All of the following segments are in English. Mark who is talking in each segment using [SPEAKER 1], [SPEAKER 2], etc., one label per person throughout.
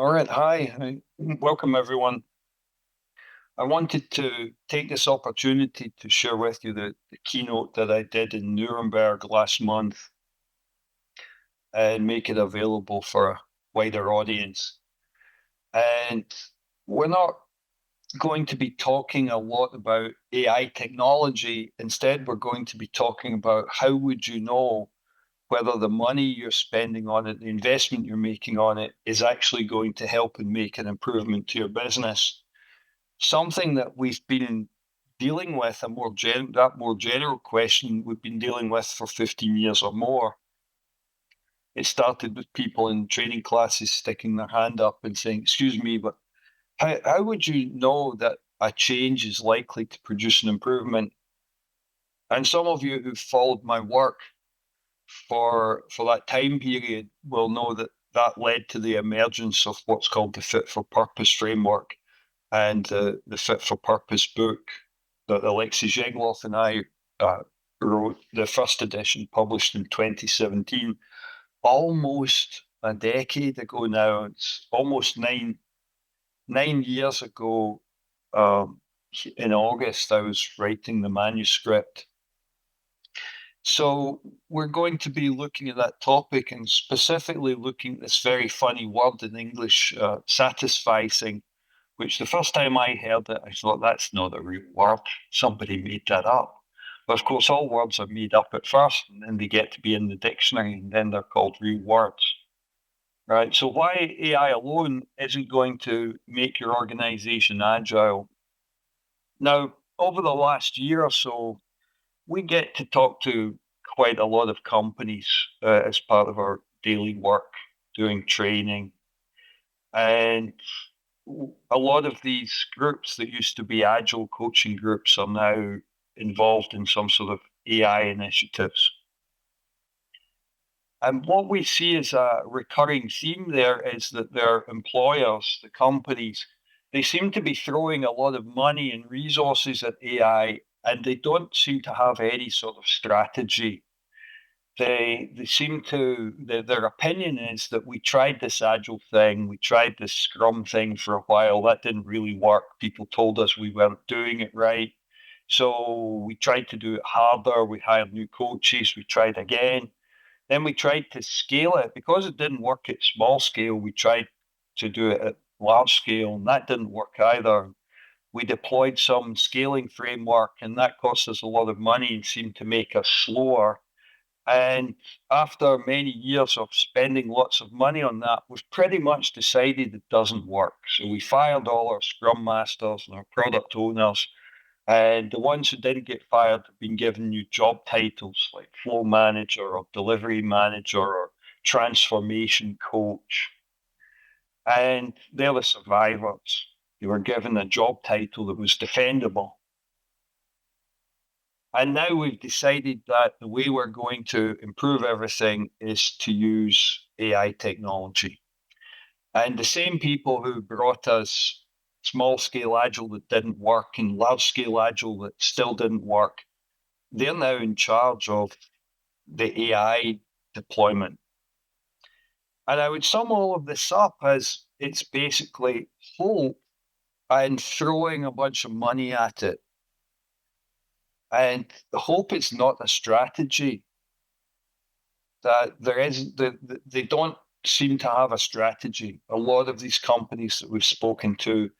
[SPEAKER 1] All right. Hi. Welcome, everyone. I wanted to take this opportunity to share with you the keynote that I did in Nuremberg last month and make it available for a wider audience. And we're not going to be talking a lot about AI technology. Instead, we're going to be talking about how would you know whether the money you're spending on it, the investment you're making on it, is actually going to help and make an improvement to your business. Something that we've been dealing with, that more general question we've been dealing with for 15 years or more. It started with people in training classes sticking their hand up and saying, excuse me, but how would you know that a change is likely to produce an improvement? And some of you who followed my work for that time period will know that that led to the emergence of what's called the Fit for Purpose framework and the Fit for Purpose book that Alexei Zheglov and I wrote, the first edition published in 2017, almost a decade ago now. It's almost nine years ago. In August, I was writing the manuscript. So we're going to be looking at that topic and specifically looking at this very funny word in English, satisficing, which the first time I heard it, I thought that's not a real word. Somebody made that up. But of course, all words are made up at first, and then they get to be in the dictionary, and then they're called real words. Right? So why AI alone isn't going to make your organization agile? Now, over the last year or so, we get to talk to quite a lot of companies as part of our daily work, doing training. And a lot of these groups that used to be agile coaching groups are now involved in some sort of AI initiatives. And what we see as a recurring theme there is that their employers, the companies, they seem to be throwing a lot of money and resources at AI, and they don't seem to have any sort of strategy. They seem to, their opinion is that we tried this agile thing, we tried this scrum thing for a while, that didn't really work. People told us we weren't doing it right. So we tried to do it harder, we hired new coaches, we tried again. Then we tried to scale it. Because it didn't work at small scale, we tried to do it at large scale, and that didn't work either. We deployed some scaling framework, and that cost us a lot of money and seemed to make us slower. And after many years of spending lots of money on that, we've pretty much decided it doesn't work. So we fired all our scrum masters and our product owners. And the ones who didn't get fired have been given new job titles like flow manager or delivery manager or transformation coach. And they're the survivors. They were given a job title that was defendable. And now we've decided that the way we're going to improve everything is to use AI technology. And the same people who brought us small scale agile that didn't work and large scale agile that still didn't work, they're now in charge of the AI deployment. And I would sum all of this up as it's basically hope and throwing a bunch of money at it. And the hope is not a strategy. That they don't seem to have a strategy. A lot of these companies that we've spoken to,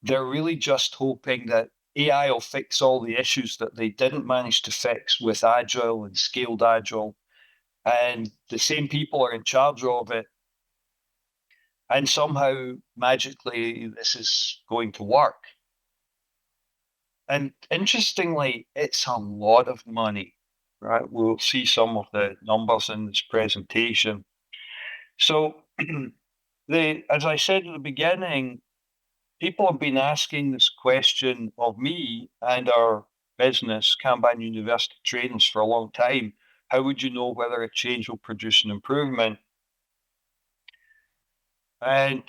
[SPEAKER 1] they're really just hoping that AI will fix all the issues that they didn't manage to fix with Agile and scaled Agile. And the same people are in charge of it. And somehow, magically, this is going to work. And interestingly, it's a lot of money, right? We'll see some of the numbers in this presentation. So, as I said at the beginning, people have been asking this question of me and our business, Kanban University Trainings, for a long time. How would you know whether a change will produce an improvement? And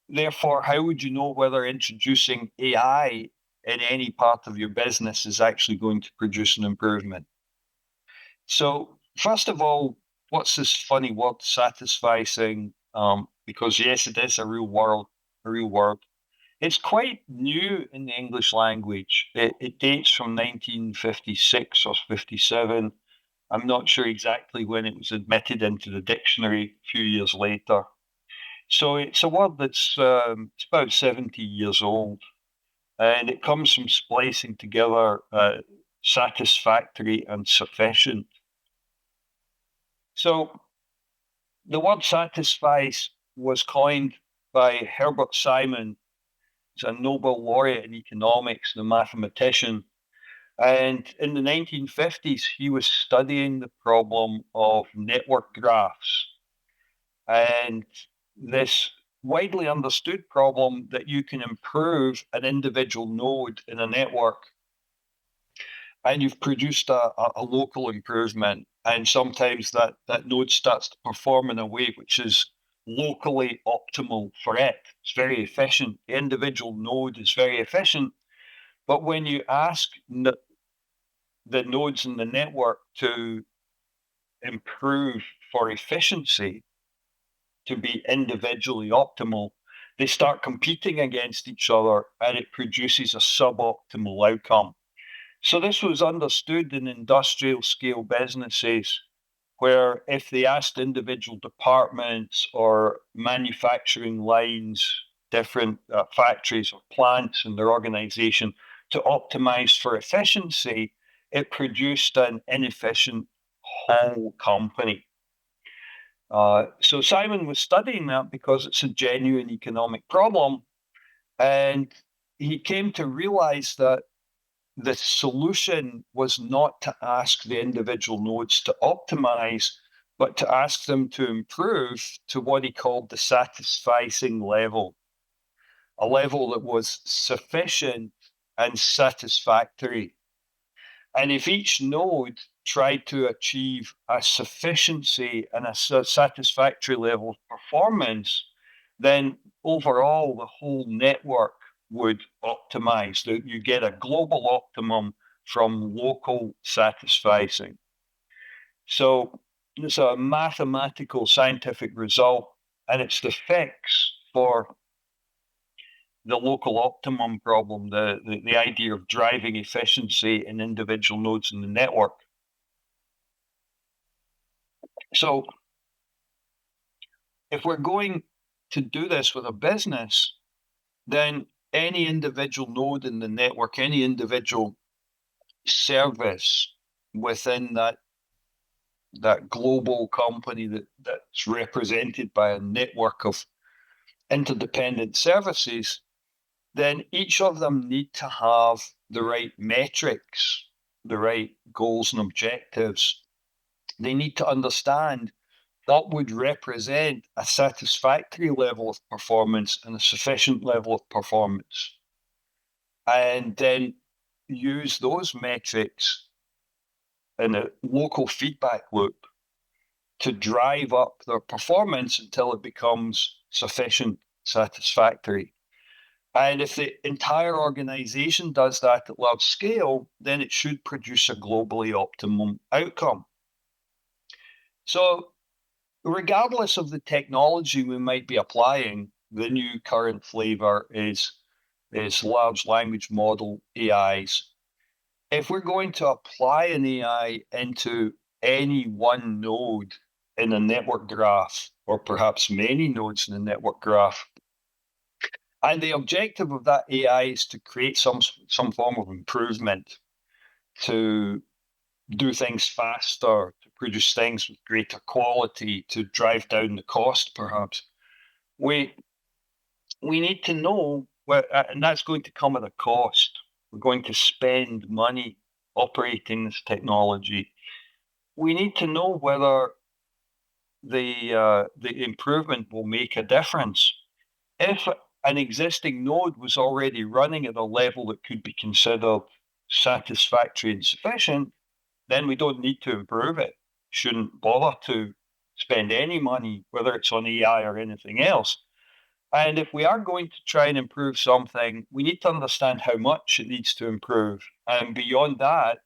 [SPEAKER 1] therefore, how would you know whether introducing AI in any part of your business is actually going to produce an improvement? So, first of all, what's this funny word, satisficing? because yes, it is a real world, a real word. It's quite new in the English language. It dates from 1956 or 57. I'm not sure exactly when it was admitted into the dictionary a few years later. So it's a word that's it's about 70 years old, and it comes from splicing together satisfactory and sufficient. So the word satisfies was coined by Herbert Simon. He's a Nobel laureate in economics and a mathematician. And in the 1950s, he was studying the problem of network graphs. And this widely understood problem that you can improve an individual node in a network and you've produced a local improvement. And sometimes that node starts to perform in a way which is locally optimal for it. It's very efficient. The individual node is very efficient. But when you ask the nodes in the network to improve for efficiency, to be individually optimal, they start competing against each other and it produces a suboptimal outcome. So this was understood in industrial scale businesses where if they asked individual departments or manufacturing lines, different factories or plants in their organization to optimize for efficiency, it produced an inefficient whole company. So Simon was studying that because it's a genuine economic problem. And he came to realize that the solution was not to ask the individual nodes to optimize, but to ask them to improve to what he called the satisficing level, a level that was sufficient and satisfactory. And if each node tried to achieve a sufficiency and a satisfactory level of performance, then overall the whole network would optimize. You get a global optimum from local satisficing. So it's a mathematical scientific result, and it's the fix for the local optimum problem, the idea of driving efficiency in individual nodes in the network. So if we're going to do this with a business, then any individual node in the network, any individual service within that global company that's represented by a network of interdependent services, then each of them need to have the right metrics, the right goals and objectives. They need to understand that would represent a satisfactory level of performance and a sufficient level of performance. And then use those metrics in a local feedback loop to drive up their performance until it becomes sufficient, satisfactory. And if the entire organization does that at large scale, then it should produce a globally optimum outcome. So regardless of the technology we might be applying, the new current flavor is large language model AIs. If we're going to apply an AI into any one node in a network graph, or perhaps many nodes in a network graph, and the objective of that AI is to create some form of improvement, to do things faster, to produce things with greater quality, to drive down the cost, perhaps. We need to know, and that's going to come at a cost. We're going to spend money operating this technology. We need to know whether the improvement will make a difference. If an existing node was already running at a level that could be considered satisfactory and sufficient, then we don't need to improve it. Shouldn't bother to spend any money, whether it's on AI or anything else. And if we are going to try and improve something, we need to understand how much it needs to improve. And beyond that,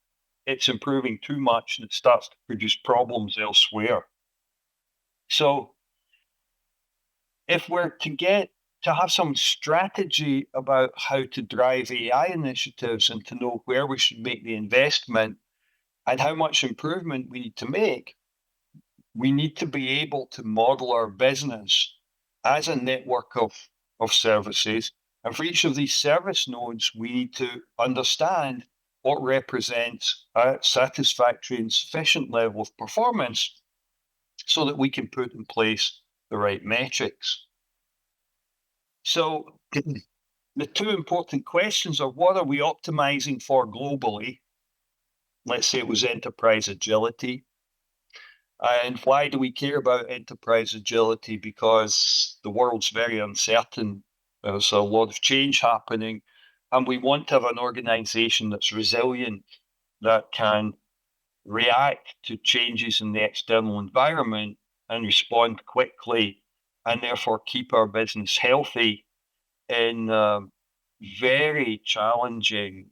[SPEAKER 1] it's improving too much and it starts to produce problems elsewhere. So if we're to have some strategy about how to drive AI initiatives and to know where we should make the investment and how much improvement we need to make, we need to be able to model our business as a network of services. And for each of these service nodes, we need to understand what represents a satisfactory and sufficient level of performance so that we can put in place the right metrics. So the two important questions are, what are we optimizing for globally? Let's say it was enterprise agility. And why do we care about enterprise agility? Because the world's very uncertain. There's a lot of change happening, and we want to have an organization that's resilient, that can react to changes in the external environment and respond quickly, and therefore keep our business healthy in very challenging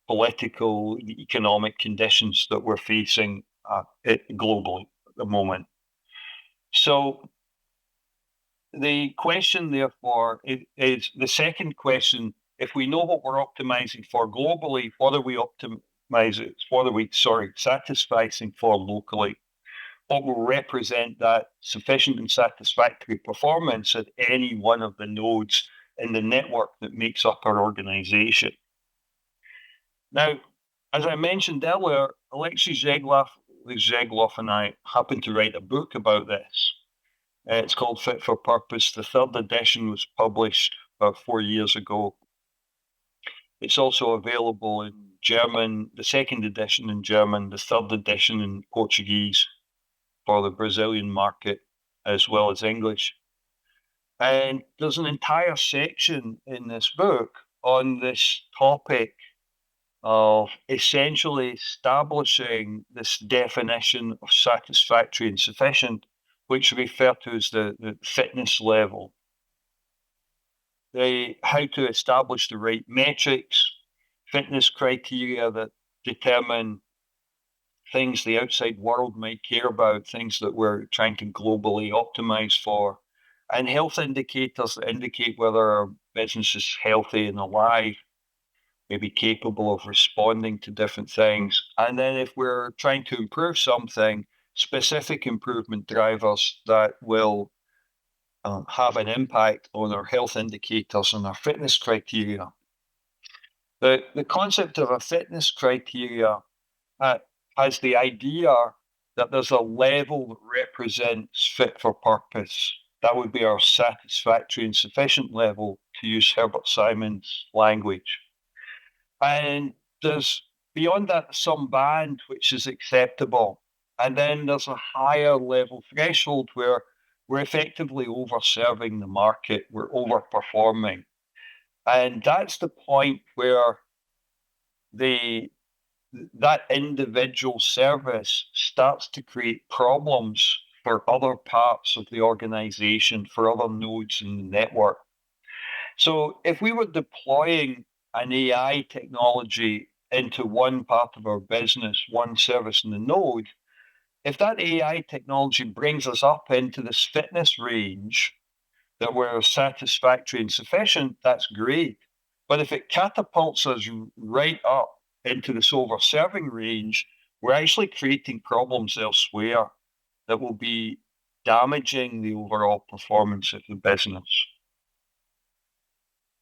[SPEAKER 1] political, economic conditions that we're facing globally at the moment. So the question, therefore, is the second question. If we know what we're optimizing for globally, what are we satisficing for locally? What will represent that sufficient and satisfactory performance at any one of the nodes in the network that makes up our organization? Now, as I mentioned earlier, Alexei Zegloff and I happened to write a book about this. It's called Fit for Purpose. The third edition was published about 4 years ago. It's also available in German, the second edition in German, the third edition in Portuguese for the Brazilian market, as well as English. And there's an entire section in this book on this topic of essentially establishing this definition of satisfactory and sufficient, which we refer to as the fitness level. How to establish the right metrics, fitness criteria that determine things the outside world might care about, things that we're trying to globally optimize for, and health indicators that indicate whether our business is healthy and alive, maybe capable of responding to different things. And then if we're trying to improve something, specific improvement drivers that will have an impact on our health indicators and our fitness criteria. The concept of a fitness criteria has the idea that there's a level that represents fit for purpose. That would be our satisfactory and sufficient level, to use Herbert Simon's language. And there's beyond that some band which is acceptable. And then there's a higher level threshold where we're effectively over-serving the market, we're overperforming. And that's the point where that individual service starts to create problems for other parts of the organization, for other nodes in the network. So if we were deploying an AI technology into one part of our business, one service in the node, if that AI technology brings us up into this fitness range that we're satisfactory and sufficient, that's great. But if it catapults us right up into this over-serving range, we're actually creating problems elsewhere that will be damaging the overall performance of the business.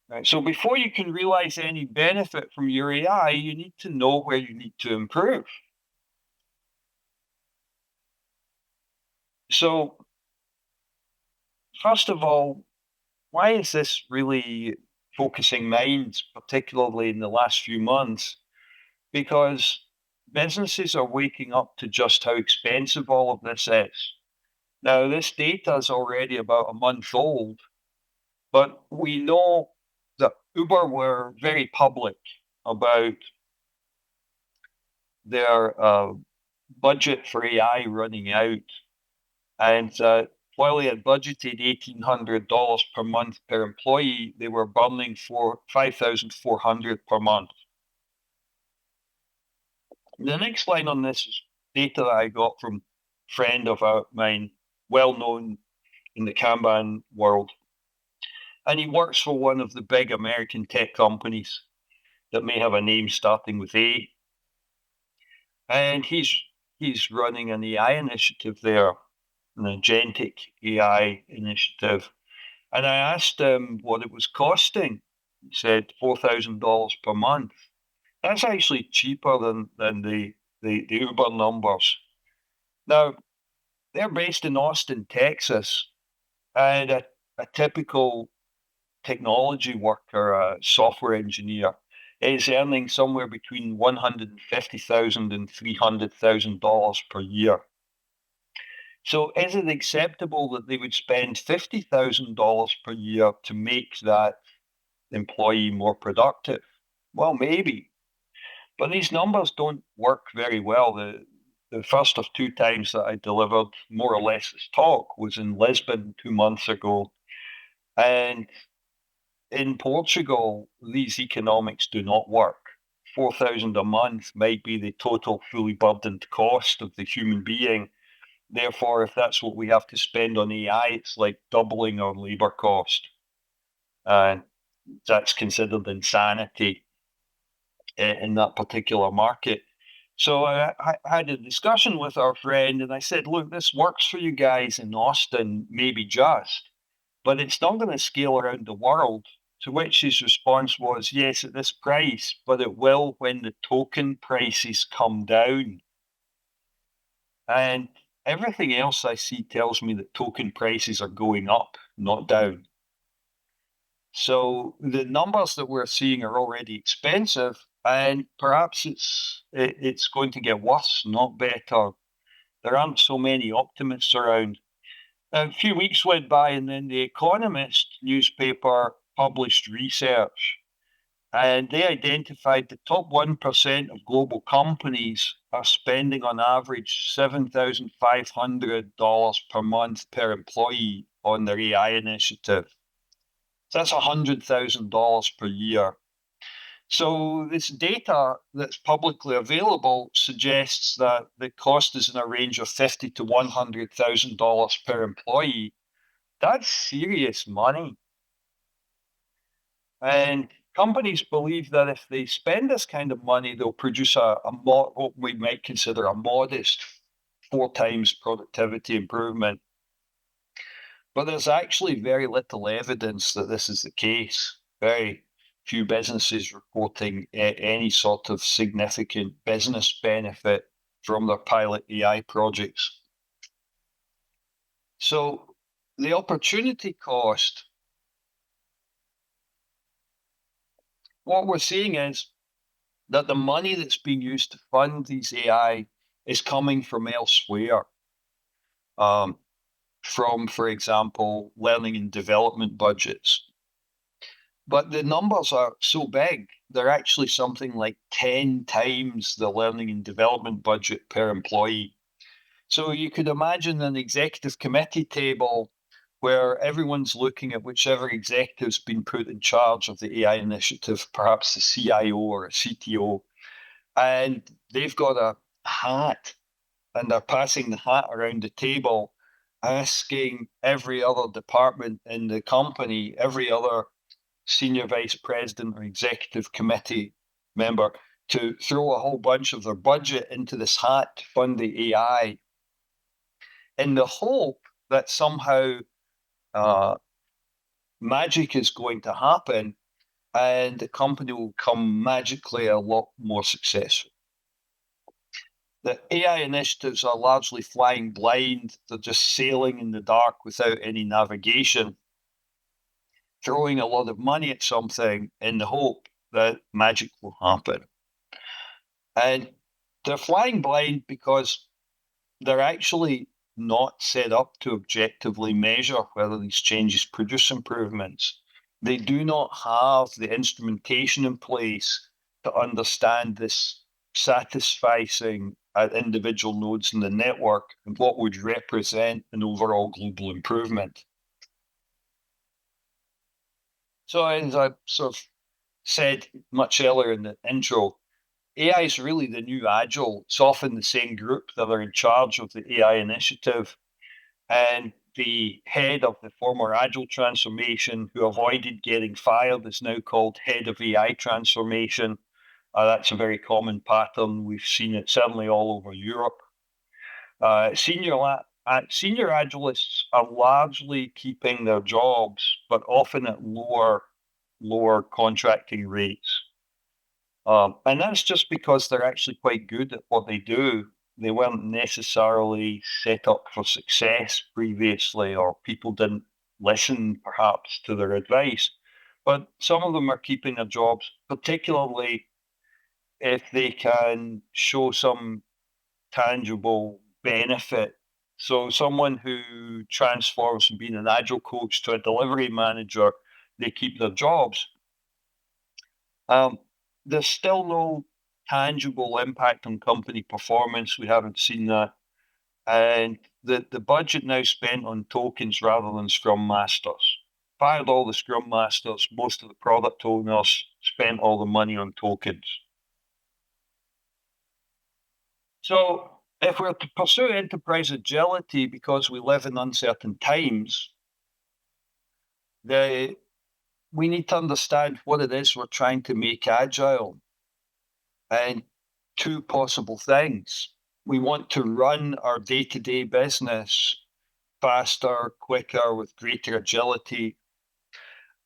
[SPEAKER 1] Right. So before you can realize any benefit from your AI, you need to know where you need to improve. So first of all, why is this really focusing minds, particularly in the last few months? Because businesses are waking up to just how expensive all of this is. Now, this data is already about a month old, but we know that Uber were very public about their budget for AI running out. And while they had budgeted $1,800 per month per employee, they were burning $5,400 per month. The next line on this is data that I got from a friend of mine, well-known in the Kanban world. And he works for one of the big American tech companies that may have a name starting with A. And he's running an AI initiative there, an agentic AI initiative. And I asked him what it was costing. He said $4,000 per month. That's actually cheaper than the Uber numbers. Now, they're based in Austin, Texas, and a typical technology worker, a software engineer, is earning somewhere between $150,000 and $300,000 per year. So is it acceptable that they would spend $50,000 per year to make that employee more productive? Well, maybe. But these numbers don't work very well. The first of two times that I delivered more or less this talk was in Lisbon 2 months ago. And in Portugal, these economics do not work. 4,000 a month might be the total fully burdened cost of the human being. Therefore, if that's what we have to spend on AI, it's like doubling our labor cost. And that's considered insanity in that particular market. So I had a discussion with our friend and I said, look, this works for you guys in Austin, maybe just, but it's not going to scale around the world. To which his response was, yes, at this price, but it will when the token prices come down. And everything else I see tells me that token prices are going up, not down. So the numbers that we're seeing are already expensive, and perhaps it's going to get worse, not better. There aren't so many optimists around. A few weeks went by, and then the Economist newspaper published research, and they identified the top 1% of global companies are spending on average $7,500 per month per employee on their AI initiative. So that's $100,000 per year. So this data that's publicly available suggests that the cost is in a range of $50,000 to $100,000 per employee. That's serious money. And companies believe that if they spend this kind of money, they'll produce what we might consider a modest 4 times productivity improvement. But there's actually very little evidence that this is the case. Very few businesses reporting any sort of significant business benefit from their pilot AI projects. So the opportunity cost, what we're seeing is that the money that's being used to fund these AI is coming from elsewhere. From, for example, learning and development budgets. But the numbers are so big, they're actually something like 10 times the learning and development budget per employee. So you could imagine an executive committee table where everyone's looking at whichever executive's been put in charge of the AI initiative, perhaps the CIO or a CTO, and they've got a hat and they're passing the hat around the table, asking every other department in the company, every other senior vice president or executive committee member to throw a whole bunch of their budget into this hat to fund the AI in the hope that somehow magic is going to happen and the company will come magically a lot more successful. The AI initiatives are largely flying blind. They're just sailing in the dark without any navigation, throwing a lot of money at something in the hope that magic will happen. And they're flying blind because they're actually not set up to objectively measure whether these changes produce improvements. They do not have the instrumentation in place to understand this satisficing at individual nodes in the network and what would represent an overall global improvement. So as I sort of said much earlier in the intro, AI is really the new Agile. It's often the same group that are in charge of the AI initiative. And the head of the former Agile transformation who avoided getting fired is now called head of AI transformation. That's a very common pattern. We've seen it certainly all over Europe. Senior Agilists are largely keeping their jobs, but often at lower contracting rates. And that's just because they're actually quite good at what they do. They weren't necessarily set up for success previously, or people didn't listen perhaps to their advice. But some of them are keeping their jobs, particularly if they can show some tangible benefit. So someone who transforms from being an agile coach to a delivery manager, they keep their jobs. There's still no tangible impact on company performance. We haven't seen that. And the budget now spent on tokens rather than Scrum Masters. Fired all the Scrum Masters, most of the product owners spent all the money on tokens. So if we're to pursue enterprise agility because we live in uncertain times, we need to understand what it is we're trying to make agile. And two possible things. We want to run our day-to-day business faster, quicker, with greater agility,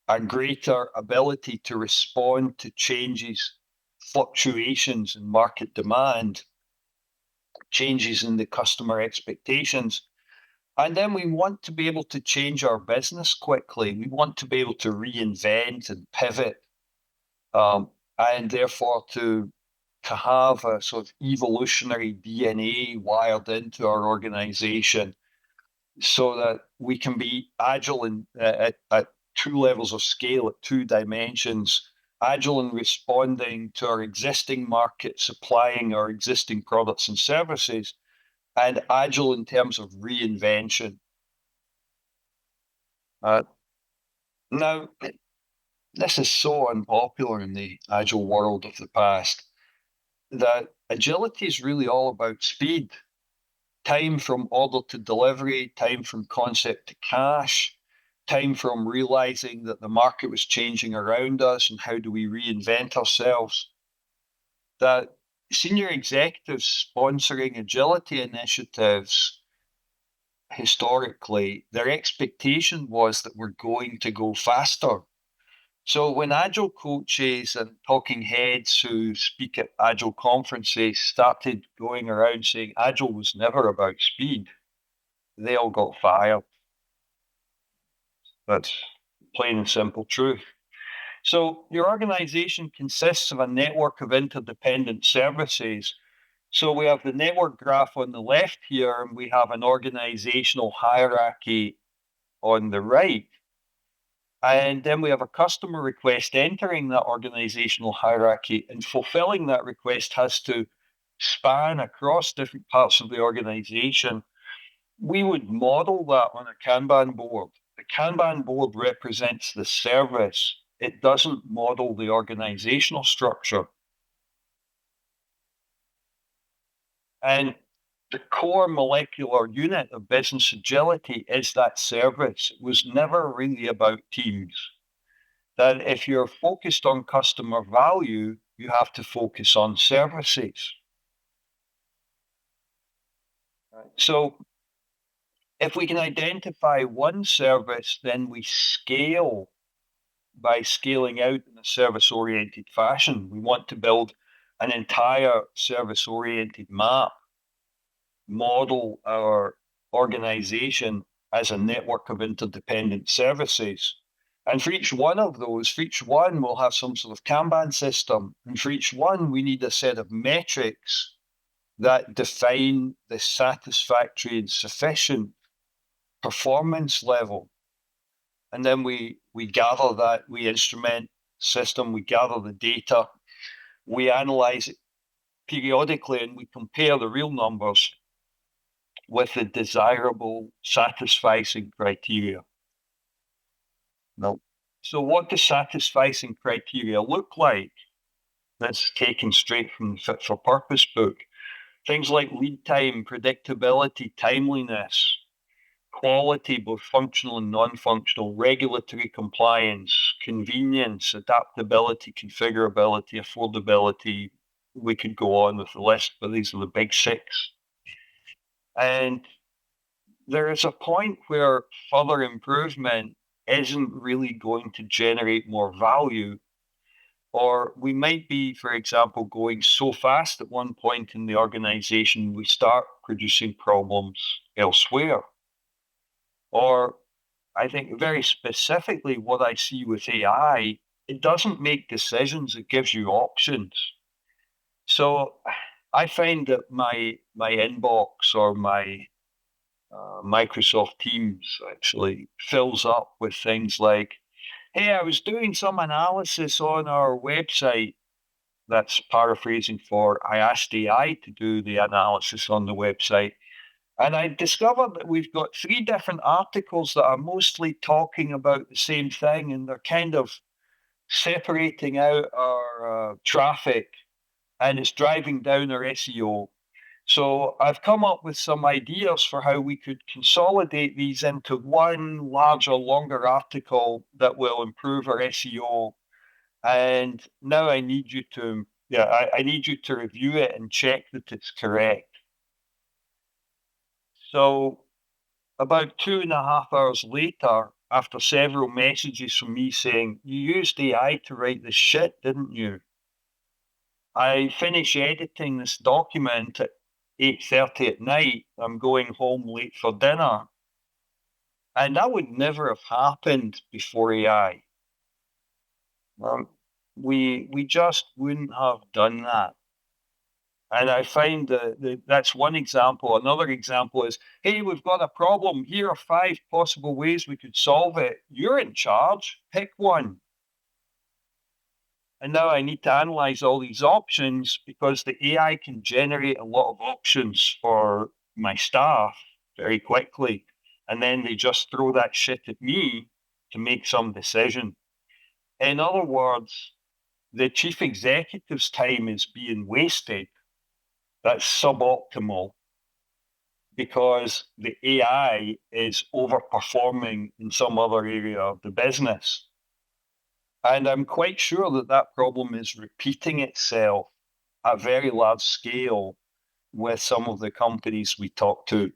[SPEAKER 1] a greater ability to respond to changes, fluctuations in market demand, changes in the customer expectations. And then we want to be able to change our business quickly. We want to be able to reinvent and pivot, and therefore to have a sort of evolutionary DNA wired into our organization so that we can be agile at two levels of scale, at two dimensions, agile in responding to our existing market, supplying our existing products and services, and agile in terms of reinvention. Now, this is so unpopular in the agile world of the past that agility is really all about speed. Time from order to delivery, time from concept to cash, time from realizing that the market was changing around us and how do we reinvent ourselves. That senior executives sponsoring agility initiatives, historically, their expectation was that we're going to go faster. So when Agile coaches and talking heads who speak at Agile conferences started going around saying Agile was never about speed, they all got fired. That's plain and simple truth. So your organization consists of a network of interdependent services. So we have the network graph on the left here, and we have an organizational hierarchy on the right. And then we have a customer request entering that organizational hierarchy, and fulfilling that request has to span across different parts of the organization. We would model that on a Kanban board. The Kanban board represents the service. It doesn't model the organizational structure. And the core molecular unit of business agility is that service. It was never really about teams. That if you're focused on customer value, you have to focus on services. So if we can identify one service, then we scale by scaling out in a service-oriented fashion. We want to build an entire service-oriented map, model our organization as a network of interdependent services. And for each one of those, for each one, we'll have some sort of Kanban system. And for each one, we need a set of metrics that define the satisfactory and sufficient performance level. And then we gather that, we instrument system, we gather the data, we analyze it periodically, and we compare the real numbers with the desirable satisficing criteria. No. So what does satisficing criteria look like? That's taken straight from the Fit for Purpose book. Things like lead time, predictability, timeliness, quality, both functional and non-functional, regulatory compliance, convenience, adaptability, configurability, affordability. We could go on with the list, but these are the big six. And there is a point where further improvement isn't really going to generate more value, or we might be, for example, going so fast at one point in the organization, we start producing problems elsewhere. Or I think very specifically what I see with AI, it doesn't make decisions, it gives you options. So I find that my inbox or my Microsoft Teams actually fills up with things like, hey, I was doing some analysis on our website. That's paraphrasing for I asked AI to do the analysis on the website. And I discovered that we've got three different articles that are mostly talking about the same thing, and they're kind of separating out our traffic, and it's driving down our SEO. So I've come up with some ideas for how we could consolidate these into one larger, longer article that will improve our SEO. And now I need you to, I need you to review it and check that it's correct. So about 2.5 hours later, after several messages from me saying, you used AI to write this shit, didn't you? I finish editing this document at 8:30 at night. I'm going home late for dinner. And that would never have happened before AI. We just wouldn't have done that. And I find that that's one example. Another example is, hey, we've got a problem. Here are 5 possible ways we could solve it. You're in charge. Pick one. And now I need to analyze all these options because the AI can generate a lot of options for my staff very quickly. And then they just throw that shit at me to make some decision. In other words, the chief executive's time is being wasted. That's suboptimal because the AI is overperforming in some other area of the business. And I'm quite sure that that problem is repeating itself at very large scale with some of the companies we talk to.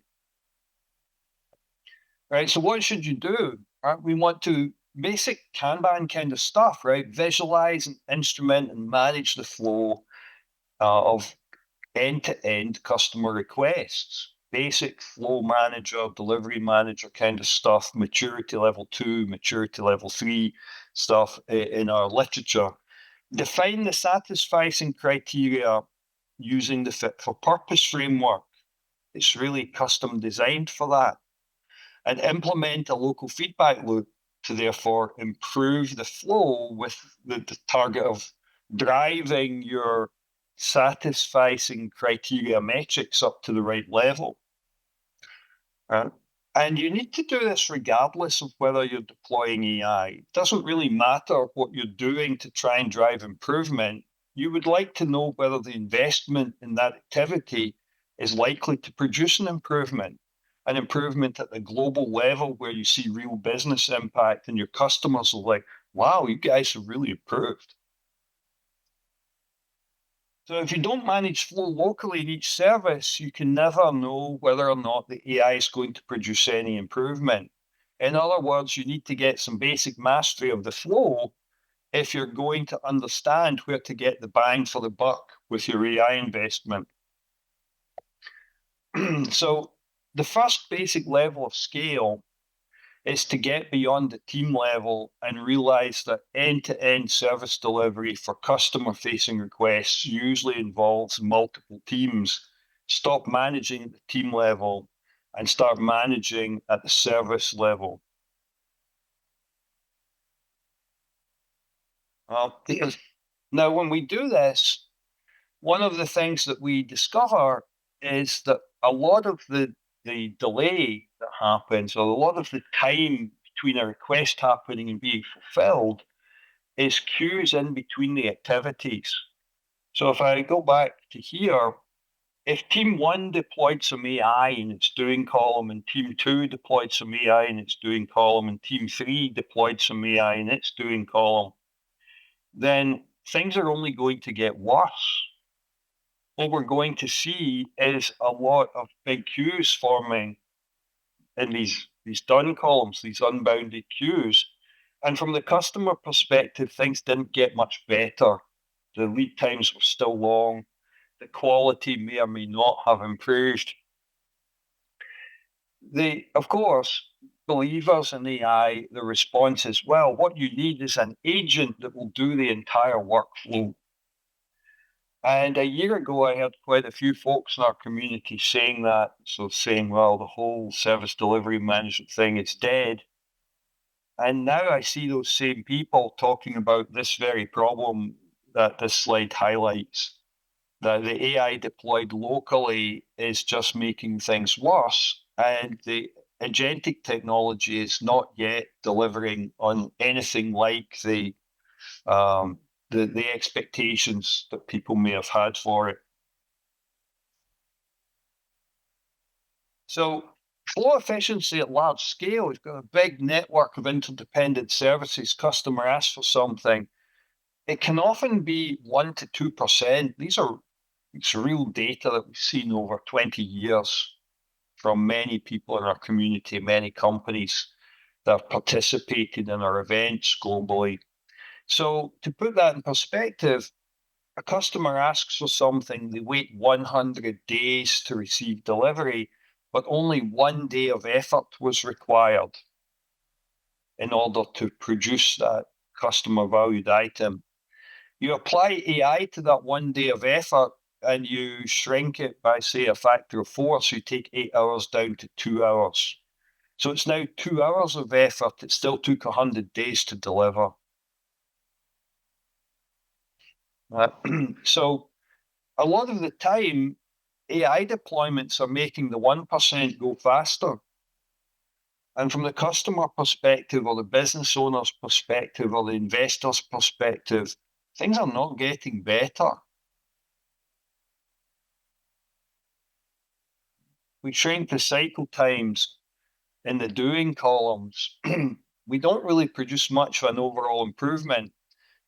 [SPEAKER 1] Right, so what should you do? We want to basic Kanban kind of stuff, right? Visualize and instrument and manage the flow of end-to-end customer requests, basic flow manager, delivery manager kind of stuff, maturity level 2, maturity level 3 stuff in our literature. Define the satisficing criteria using the fit for purpose framework. It's really custom designed for that. And implement a local feedback loop to therefore improve the flow with the target of driving your satisficing criteria metrics up to the right level. And you need to do this regardless of whether you're deploying AI. It doesn't really matter what you're doing to try and drive improvement. You would like to know whether the investment in that activity is likely to produce an improvement at the global level where you see real business impact and your customers are like, wow, you guys have really improved. So if you don't manage flow locally in each service, you can never know whether or not the AI is going to produce any improvement. In other words, you need to get some basic mastery of the flow if you're going to understand where to get the bang for the buck with your AI investment. So the first basic level of scale is to get beyond the team level and realize that end-to-end service delivery for customer-facing requests usually involves multiple teams. Stop managing at the team level and start managing at the service level. Now, when we do this, one of the things that we discover is that a lot of the delay that happens, or a lot of the time between a request happening and being fulfilled, is queues in between the activities. So if I go back to here, if team one deployed some AI in its doing column, and team two deployed some AI in its doing column, and team three deployed some AI in its doing column, then things are only going to get worse. What we're going to see is a lot of big queues forming in these done columns, these unbounded queues. And from the customer perspective, things didn't get much better. The lead times were still long. The quality may or may not have improved. Of course, believers in AI, the response is, well, what you need is an agent that will do the entire workflow. And a year ago, I heard quite a few folks in our community saying that. So saying, well, the whole service delivery management thing is dead. And now I see those same people talking about this very problem that this slide highlights, that the AI deployed locally is just making things worse. And the agentic technology is not yet delivering on anything like the expectations that people may have had for it. So flow efficiency at large scale, we've got a big network of interdependent services. Customer asks for something. It can often be 1% to 2%. It's real data that we've seen over 20 years from many people in our community, many companies that have participated in our events globally. So to put that in perspective, a customer asks for something, they wait 100 days to receive delivery, but only 1 day of effort was required in order to produce that customer valued item. You apply AI to that 1 day of effort and you shrink it by, say, a factor of 4. So you take 8 hours down to 2 hours. So it's now 2 hours of effort. It still took 100 days to deliver. So a lot of the time, AI deployments are making the 1% go faster. And from the customer perspective or the business owner's perspective or the investor's perspective, things are not getting better. We shrink the cycle times in the doing columns. We don't really produce much of an overall improvement.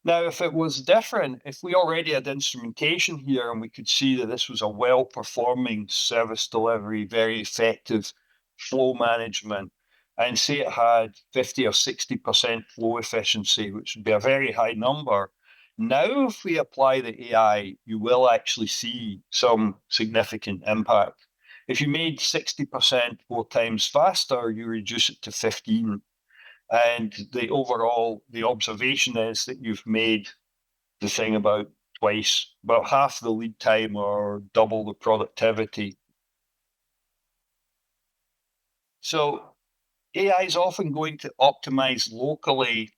[SPEAKER 1] Now, if it was different, if we already had instrumentation here and we could see that this was a well-performing service delivery, very effective flow management, and say it had 50 or 60% flow efficiency, which would be a very high number. Now, if we apply the AI, you will actually see some significant impact. If you made 60% 4 times faster, you reduce it to 15. And the observation is that you've made the thing about half the lead time or double the productivity. So AI is often going to optimize locally,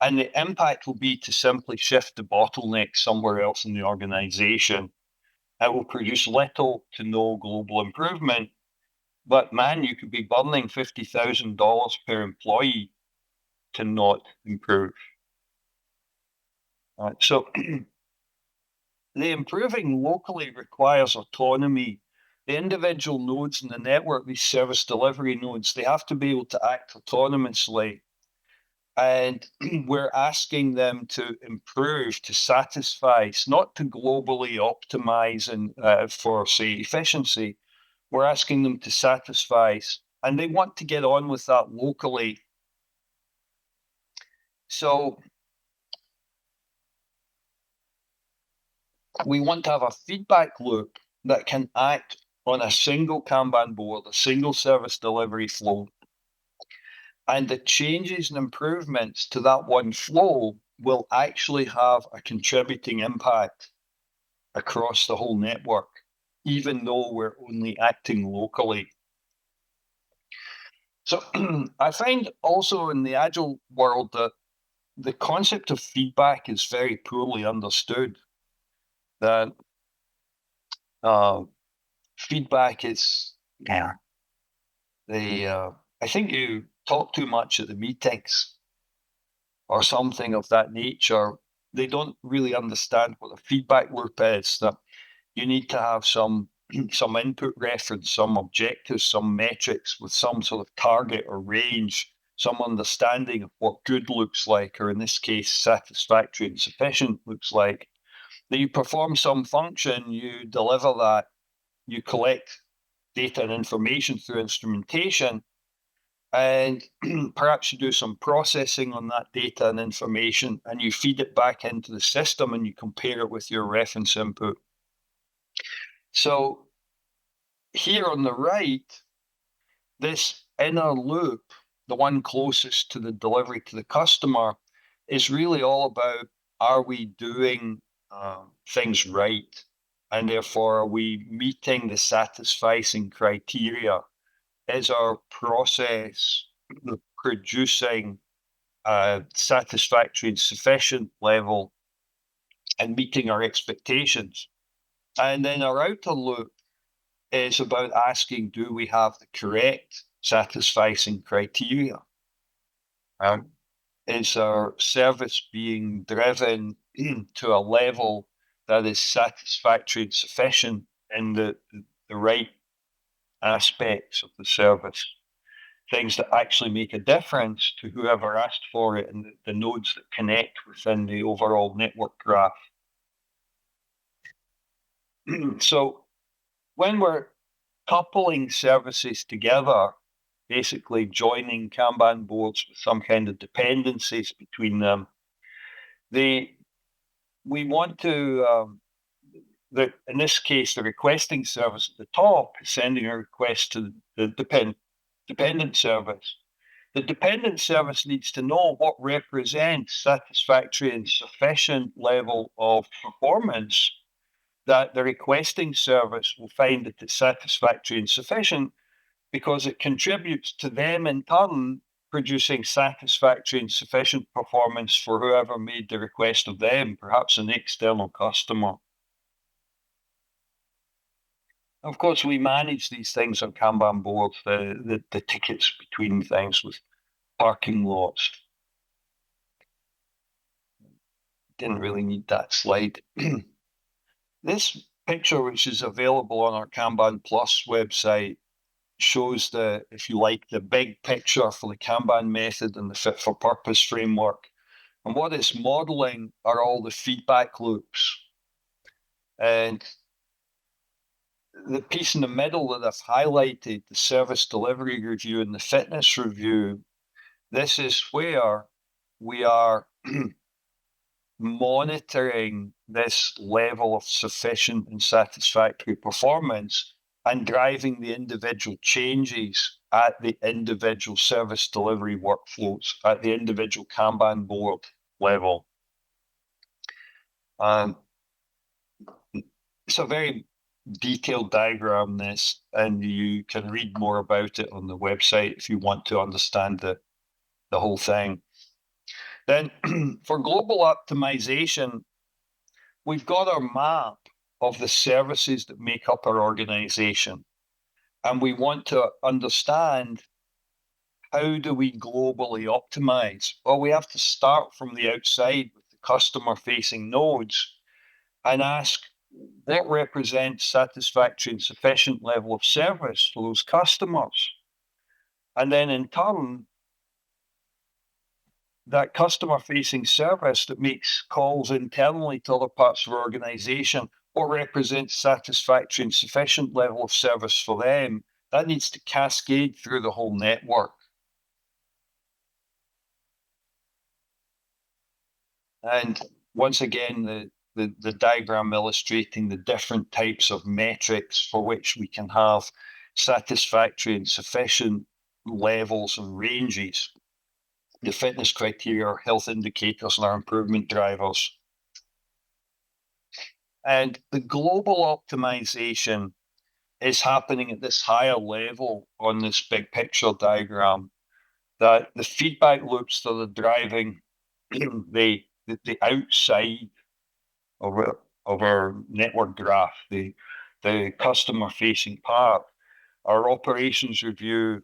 [SPEAKER 1] and the impact will be to simply shift the bottleneck somewhere else in the organization. It will produce little to no global improvement, but man, you could be burning $50,000 per employee to not improve. So the improving locally requires autonomy. The individual nodes in the network, these service delivery nodes, they have to be able to act autonomously. And we're asking them to improve, to satisfy, not to globally optimize and for, say, efficiency. We're asking them to satisfy, and they want to get on with that locally. So we want to have a feedback loop that can act on a single Kanban board, a single service delivery flow. And the changes and improvements to that one flow will actually have a contributing impact across the whole network, even though we're only acting locally. So I find also in the Agile world that the concept of feedback is very poorly understood. That feedback is I think you talk too much at the meetings or something of that nature. They don't really understand what a feedback loop is, that you need to have some some input reference, some objectives, some metrics with some sort of target or range, some understanding of what good looks like, or in this case, satisfactory and sufficient looks like, that you perform some function, you deliver that, you collect data and information through instrumentation, and perhaps you do some processing on that data and information, and you feed it back into the system and you compare it with your reference input. So here on the right, this inner loop, the one closest to the delivery to the customer, is really all about, are we doing things right? And therefore, are we meeting the satisficing criteria? Is our process producing a satisfactory and sufficient level and meeting our expectations? And then our outer loop is about asking, do we have the correct satisficing criteria? Is our service being driven to a level that is satisfactory and sufficient in the right aspects of the service? Things that actually make a difference to whoever asked for it and the nodes that connect within the overall network graph. So when we're coupling services together, basically joining Kanban boards with some kind of dependencies between them, we want to, in this case, the requesting service at the top is sending a request to the dependent service. The dependent service needs to know what represents satisfactory and sufficient level of performance that the requesting service will find that it's satisfactory and sufficient, because it contributes to them in turn producing satisfactory and sufficient performance for whoever made the request of them, perhaps an external customer. Of course, we manage these things on Kanban boards, the tickets between things with parking lots. Didn't really need that slide. This picture, which is available on our Kanban Plus website, shows the, if you like, the big picture for the Kanban method and the fit for purpose framework. And what it's modeling are all the feedback loops. And the piece in the middle that I've highlighted, the service delivery review and the fitness review, this is where we are monitoring this level of sufficient and satisfactory performance and driving the individual changes at the individual service delivery workflows, at the individual Kanban board level. It's a very detailed diagram, this, and you can read more about it on the website if you want to understand the whole thing. Then for global optimization, we've got our map of the services that make up our organization. And we want to understand, how do we globally optimize? Well, we have to start from the outside with the customer-facing nodes and ask, what represents satisfactory and sufficient level of service for those customers? And then in turn, that customer-facing service that makes calls internally to other parts of our organization, what represents satisfactory and sufficient level of service for them, that needs to cascade through the whole network. And once again, the diagram illustrating the different types of metrics for which we can have satisfactory and sufficient levels and ranges. The fitness criteria, our health indicators, and our improvement drivers. And the global optimization is happening at this higher level on this big picture diagram, that the feedback loops that are driving the outside of our network graph, the customer-facing part, our operations review,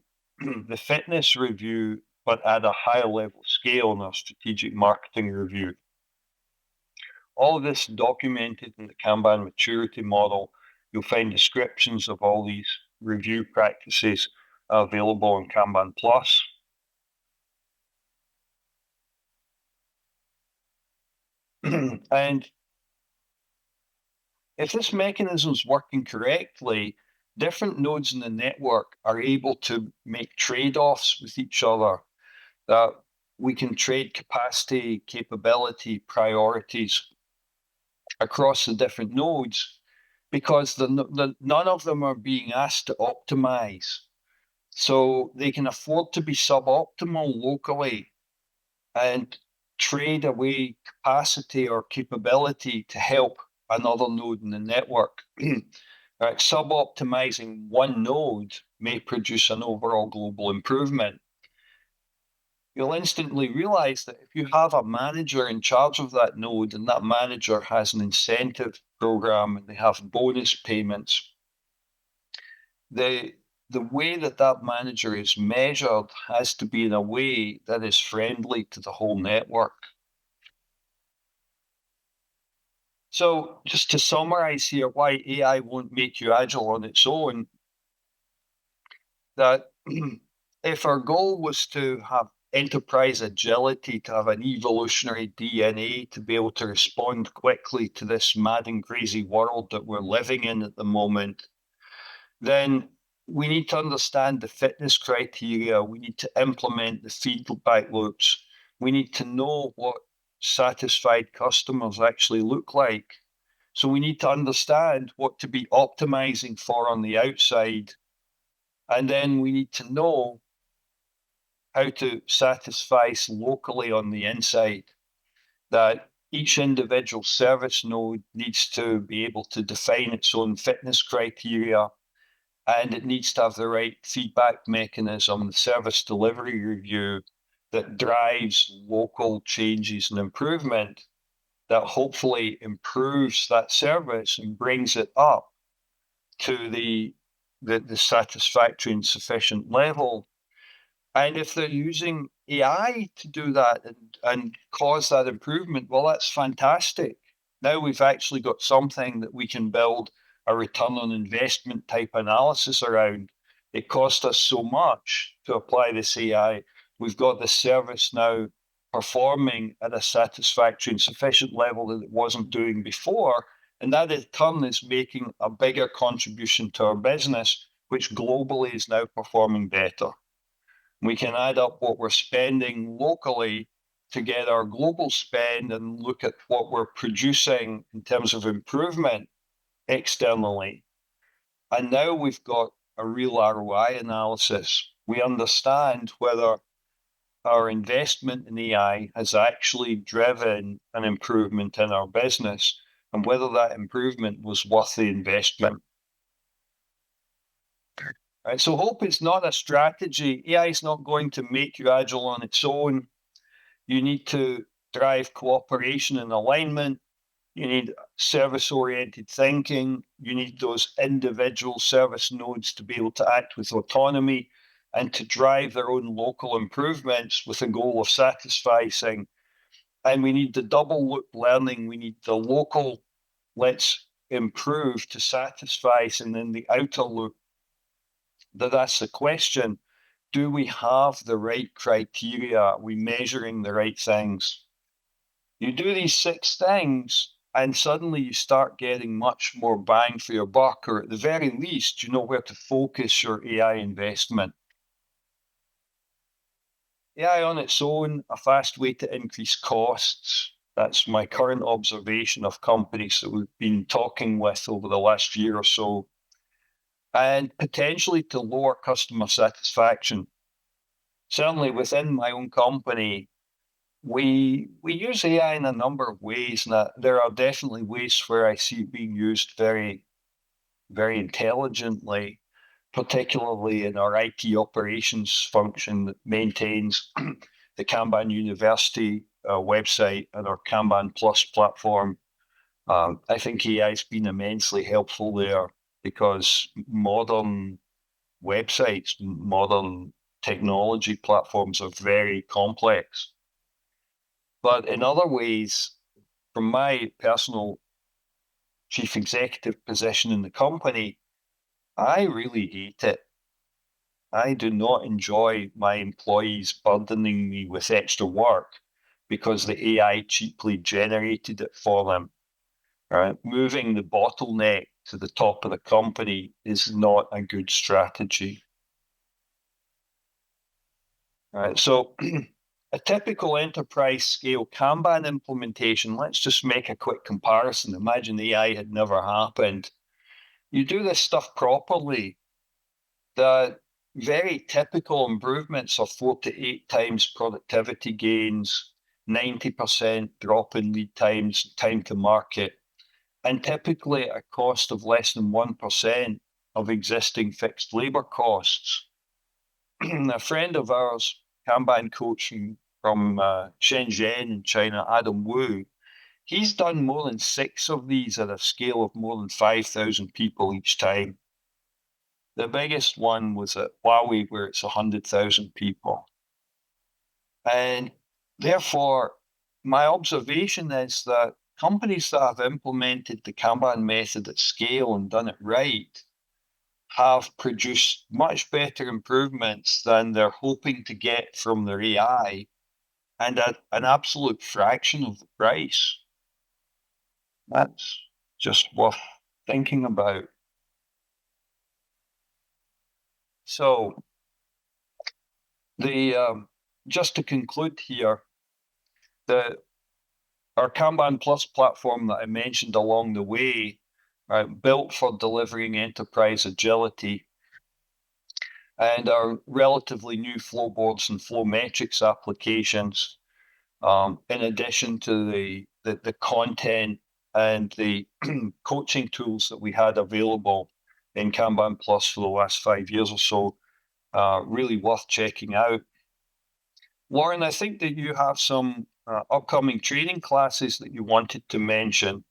[SPEAKER 1] the fitness review, but at a higher level scale in our strategic marketing review. All of this documented in the Kanban maturity model You'll find descriptions of all these review practices available on Kanban Plus. And if this mechanism is working correctly, different nodes in the network are able to make trade-offs with each other, that we can trade capacity, capability, priorities across the different nodes, because none of them are being asked to optimize. So they can afford to be suboptimal locally and trade away capacity or capability to help another node in the network. Right, sub-optimizing one node may produce an overall global improvement. You'll instantly realize that if you have a manager in charge of that node and that manager has an incentive program and they have bonus payments, the way that that manager is measured has to be in a way that is friendly to the whole network. So just to summarize here why AI won't make you agile on its own, that if our goal was to have enterprise agility, to have an evolutionary DNA, to be able to respond quickly to this mad and crazy world that we're living in at the moment, then we need to understand the fitness criteria. We need to implement the feedback loops. We need to know what satisfied customers actually look like. So we need to understand what to be optimizing for on the outside. And then we need to know how to satisfy locally on the inside. That each individual service node needs to be able to define its own fitness criteria, and it needs to have the right feedback mechanism, the service delivery review that drives local changes and improvement that hopefully improves that service and brings it up to the satisfactory and sufficient level. And if they're using AI to do that and cause that improvement, well, that's fantastic. Now we've actually got something that we can build a return on investment type analysis around. It cost us so much to apply this AI. We've got the service now performing at a satisfactory and sufficient level that it wasn't doing before. And that in turn is making a bigger contribution to our business, which globally is now performing better. We can add up what we're spending locally to get our global spend and look at what we're producing in terms of improvement externally. And now we've got a real ROI analysis. We understand whether our investment in AI has actually driven an improvement in our business and whether that improvement was worth the investment. Right, so hope is not a strategy. AI is not going to make you agile on its own. You need to drive cooperation and alignment. You need service-oriented thinking. You need those individual service nodes to be able to act with autonomy and to drive their own local improvements with the goal of satisficing. And we need the double loop learning. We need the local, let's improve to satisfice, and then the outer loop. That's the question. Do we have the right criteria? Are we measuring the right things? You do these 6 things, and suddenly you start getting much more bang for your buck, or at the very least, you know where to focus your AI investment. AI on its own, a fast way to increase costs. That's my current observation of companies that we've been talking with over the last year or so. And potentially to lower customer satisfaction. Certainly within my own company, we use AI in a number of ways, and there are definitely ways where I see it being used very, very intelligently, particularly in our IT operations function that maintains the Kanban University website and our Kanban Plus platform. I think AI has been immensely helpful there, because modern websites, modern technology platforms are very complex. But in other ways, from my personal chief executive position in the company, I really hate it. I do not enjoy my employees burdening me with extra work because the AI cheaply generated it for them. Right? Moving the bottleneck to the top of the company is not a good strategy. Right? So a typical enterprise scale Kanban implementation, let's just make a quick comparison. Imagine AI had never happened. You do this stuff properly, the very typical improvements are 4 to 8 times productivity gains, 90% drop in lead times, time to market, and typically at a cost of less than 1% of existing fixed labor costs. A friend of ours, Kanban coaching from Shenzhen in China, Adam Wu, he's done more than 6 of these at a scale of more than 5,000 people each time. The biggest one was at Huawei, where it's 100,000 people. And therefore, my observation is that companies that have implemented the Kanban method at scale and done it right have produced much better improvements than they're hoping to get from their AI, and at an absolute fraction of the price. That's just worth thinking about. So just to conclude here, our Kanban Plus platform that I mentioned along the way, built for delivering enterprise agility, and our relatively new Flowboards and Flow Metrics applications, in addition to the content and the coaching tools that we had available in Kanban Plus for the last 5 years or so, really worth checking out. Lauren, I think that you have some upcoming training classes that you wanted to mention.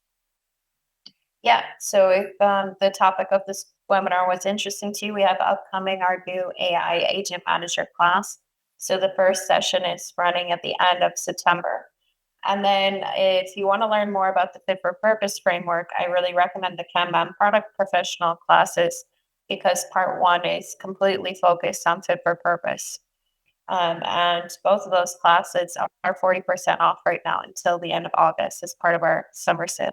[SPEAKER 2] Yeah, so if the topic of this webinar was interesting to you, we have upcoming our new AI Agent Manager class. So the first session is running at the end of September. And then if you want to learn more about the Fit for Purpose framework, I really recommend the Kanban Product Professional classes because part 1 is completely focused on Fit for Purpose. And both of those classes are 40% off right now until the end of August as part of our summer sale.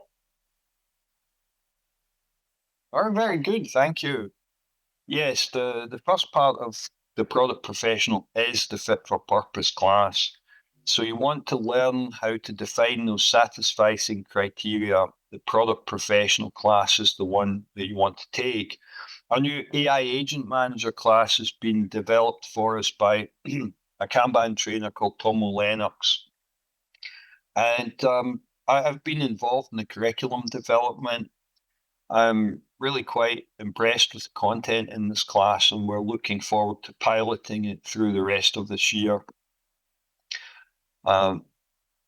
[SPEAKER 1] Oh, very good. Thank you. Yes, the first part of the Product Professional is the Fit for Purpose class. So you want to learn how to define those satisficing criteria. The Product Professional class is the one that you want to take. Our new AI Agent Manager class has been developed for us by a Kanban trainer called Tomo Lennox. And I've been involved in the curriculum development. I'm really quite impressed with the content in this class, and we're looking forward to piloting it through the rest of this year.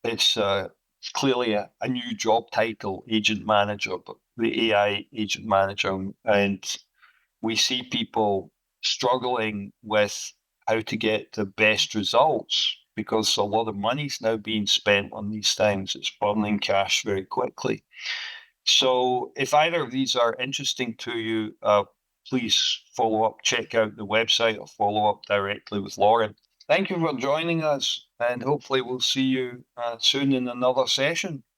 [SPEAKER 1] It's clearly a new job title, Agent Manager, but the AI Agent Manager, and we see people struggling with how to get the best results because a lot of money's now being spent on these things. It's burning cash very quickly. So if either of these are interesting to you, please follow up, check out the website, or follow up directly with Lauren. Thank you for joining us, and hopefully we'll see you soon in another session.